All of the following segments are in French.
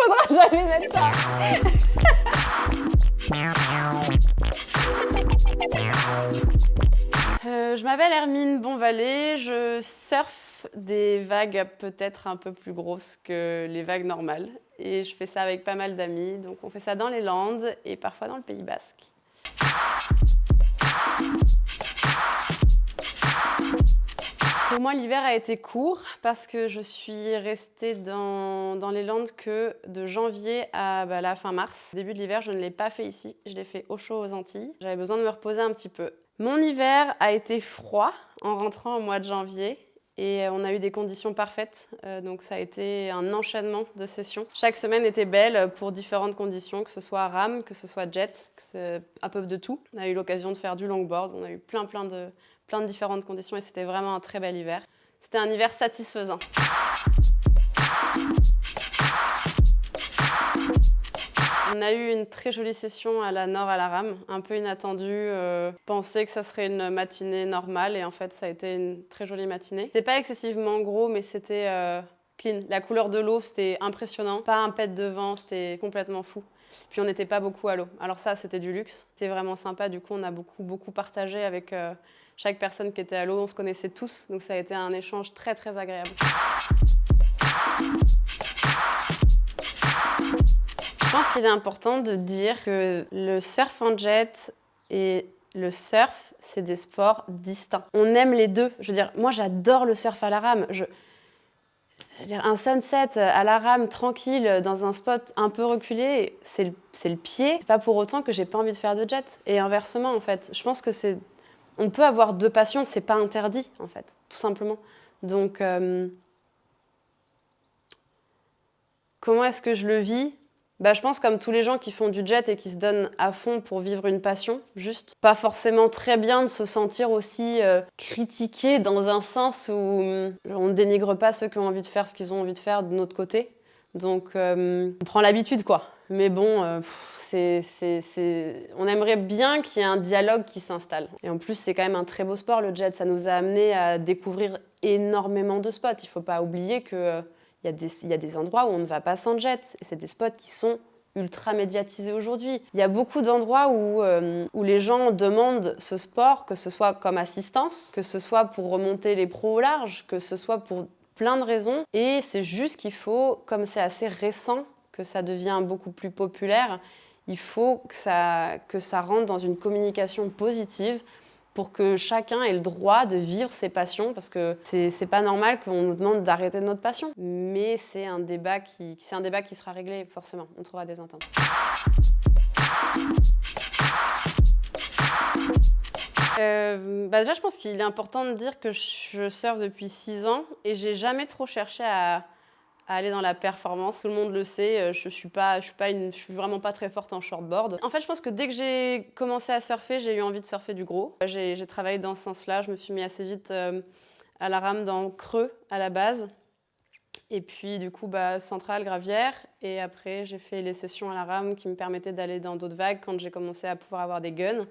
Faudra jamais mettre ça. Je m'appelle Hermine Bonvalet, je surfe des vagues peut-être un peu plus grosses que les vagues normales. Et je fais ça avec pas mal d'amis, donc on fait ça dans les Landes et parfois dans le Pays Basque. Pour moi, l'hiver a été court parce que je suis restée dans les Landes que de janvier à la fin mars. Début de l'hiver, je ne l'ai pas fait ici, je l'ai fait au chaud aux Antilles. J'avais besoin de me reposer un petit peu. Mon hiver a été froid en rentrant au mois de janvier et on a eu des conditions parfaites, donc ça a été un enchaînement de sessions. Chaque semaine était belle pour différentes conditions, que ce soit rame, que ce soit jet, que c'est un peu de tout. On a eu l'occasion de faire du longboard, on a eu plein de différentes conditions et c'était vraiment un très bel hiver. C'était un hiver satisfaisant. On a eu une très jolie session à la Nord à la rame, un peu inattendue. Je pensais que ça serait une matinée normale et en fait ça a été une très jolie matinée. C'était pas excessivement gros mais c'était clean. La couleur de l'eau c'était impressionnant, pas un pet de vent, c'était complètement fou. Puis on n'était pas beaucoup à l'eau. Alors ça c'était du luxe, c'était vraiment sympa. Du coup on a beaucoup partagé avec chaque personne qui était à l'eau, on se connaissait tous, donc ça a été un échange très agréable. Je pense qu'il est important de dire que le surf en jet et le surf, c'est des sports distincts. On aime les deux. Je veux dire, moi j'adore le surf à la rame. Je veux dire, un sunset à la rame, tranquille, dans un spot un peu reculé, c'est le pied. C'est pas pour autant que j'ai pas envie de faire de jet. Et inversement, en fait, je pense que c'est... On peut avoir deux passions, c'est pas interdit, en fait, tout simplement. Donc, comment est-ce que je le vis ? Je pense comme tous les gens qui font du jet et qui se donnent à fond pour vivre une passion, juste. Pas forcément très bien de se sentir aussi critiqué dans un sens où on ne dénigre pas ceux qui ont envie de faire ce qu'ils ont envie de faire de notre côté. Donc, on prend l'habitude, quoi. Mais bon... On aimerait bien qu'il y ait un dialogue qui s'installe. Et en plus, c'est quand même un très beau sport, le jet. Ça nous a amené à découvrir énormément de spots. Il ne faut pas oublier qu'il y a des endroits où on ne va pas sans jet. Et c'est des spots qui sont ultra médiatisés aujourd'hui. Il y a beaucoup d'endroits où les gens demandent ce sport, que ce soit comme assistance, que ce soit pour remonter les pros au large, que ce soit pour plein de raisons. Et c'est juste qu'il faut, comme c'est assez récent, que ça devient beaucoup plus populaire, il faut que ça rentre dans une communication positive pour que chacun ait le droit de vivre ses passions, parce que c'est pas normal qu'on nous demande d'arrêter notre passion. Mais c'est un débat qui sera réglé, forcément. On trouvera des ententes. Déjà, je pense qu'il est important de dire que je surfe depuis 6 ans et j'ai jamais trop cherché à aller dans la performance. Tout le monde le sait, je suis vraiment pas très forte en shortboard. En fait, je pense que dès que j'ai commencé à surfer, j'ai eu envie de surfer du gros. J'ai travaillé dans ce sens-là, je me suis mis assez vite à la rame dans Creux à la base. Et puis du coup, Centrale, Gravière. Et après, j'ai fait les sessions à la rame qui me permettaient d'aller dans d'autres vagues quand j'ai commencé à pouvoir avoir des guns.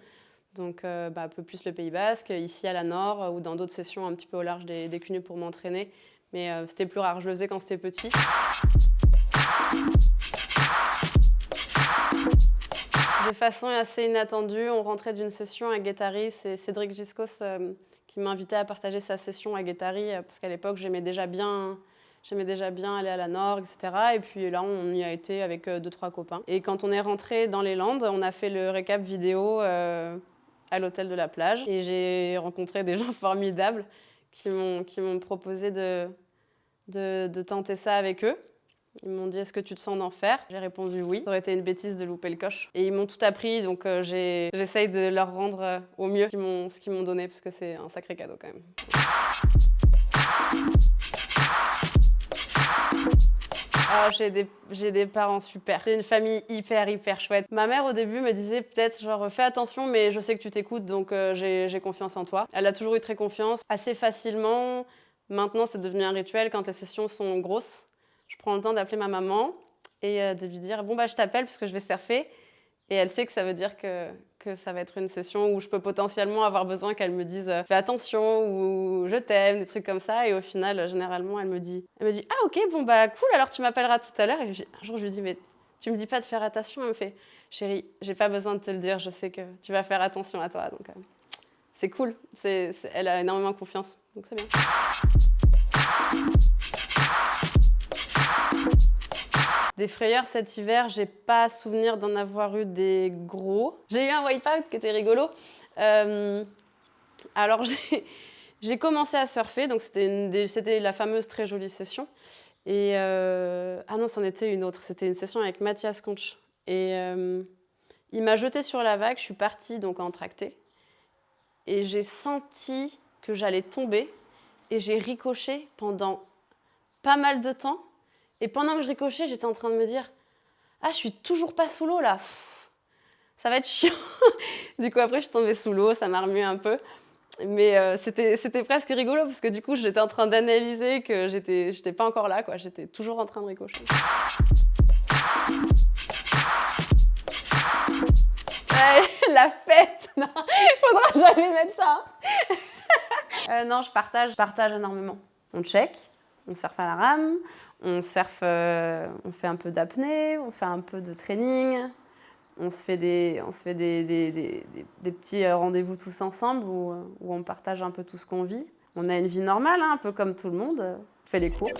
Donc un peu plus le Pays Basque, ici à la Nord, ou dans d'autres sessions un petit peu au large des Cunuts pour m'entraîner. Mais c'était plus rare, je le faisais quand c'était petit. De façon assez inattendue, on rentrait d'une session à Guétari. C'est Cédric Giscos qui m'a invité à partager sa session à Guétari, parce qu'à l'époque, j'aimais déjà bien aller à la Nord, etc. Et puis là, on y a été avec 2-3 copains. Et quand on est rentré dans les Landes, on a fait le récap vidéo à l'hôtel de la plage. Et j'ai rencontré des gens formidables qui m'ont proposé de tenter ça avec eux. Ils m'ont dit « Est-ce que tu te sens d'en faire ?» J'ai répondu « Oui ». Ça aurait été une bêtise de louper le coche. Et ils m'ont tout appris, donc j'essaye de leur rendre au mieux ce qu'ils m'ont donné, parce que c'est un sacré cadeau quand même. Oh, j'ai des parents super. J'ai une famille hyper chouette. Ma mère au début me disait peut-être genre fais attention mais je sais que tu t'écoutes donc j'ai confiance en toi. Elle a toujours eu très confiance, assez facilement. Maintenant c'est devenu un rituel quand les sessions sont grosses. Je prends le temps d'appeler ma maman et de lui dire bon je t'appelle parce que je vais surfer. Et elle sait que ça veut dire que que ça va être une session où je peux potentiellement avoir besoin qu'elle me dise « fais attention » ou « je t'aime », des trucs comme ça. Et au final, généralement, elle me dit « ah ok, bon bah cool, alors tu m'appelleras tout à l'heure ». Et un jour, je lui dis « mais tu me dis pas de faire attention ?» Elle me fait « chérie, j'ai pas besoin de te le dire, je sais que tu vas faire attention à toi. » Donc c'est cool, elle a énormément confiance, donc c'est bien. Des frayeurs cet hiver, j'ai pas souvenir d'en avoir eu des gros. J'ai eu un wipe-out qui était rigolo. Alors j'ai commencé à surfer, donc c'était la fameuse très jolie session. Et ah non, c'en était une autre. C'était une session avec Mathias Conch. Et il m'a jetée sur la vague. Je suis partie donc en tractée. Et j'ai senti que j'allais tomber. Et j'ai ricoché pendant pas mal de temps. Et pendant que je ricochais, j'étais en train de me dire « ah, je suis toujours pas sous l'eau là. Ça va être chiant. » Du coup, après, je suis tombée sous l'eau. Ça m'a remué un peu. Mais c'était presque rigolo parce que du coup, j'étais en train d'analyser que j'étais pas encore là, quoi. J'étais toujours en train de ricocher. Ouais, la fête, non, faudra jamais mettre ça. Non, je partage énormément. On check, on surfe à la rame, on surfe, on fait un peu d'apnée, on fait un peu de training. On se fait des petits rendez-vous tous ensemble où on partage un peu tout ce qu'on vit. On a une vie normale, hein, un peu comme tout le monde. On fait les courses.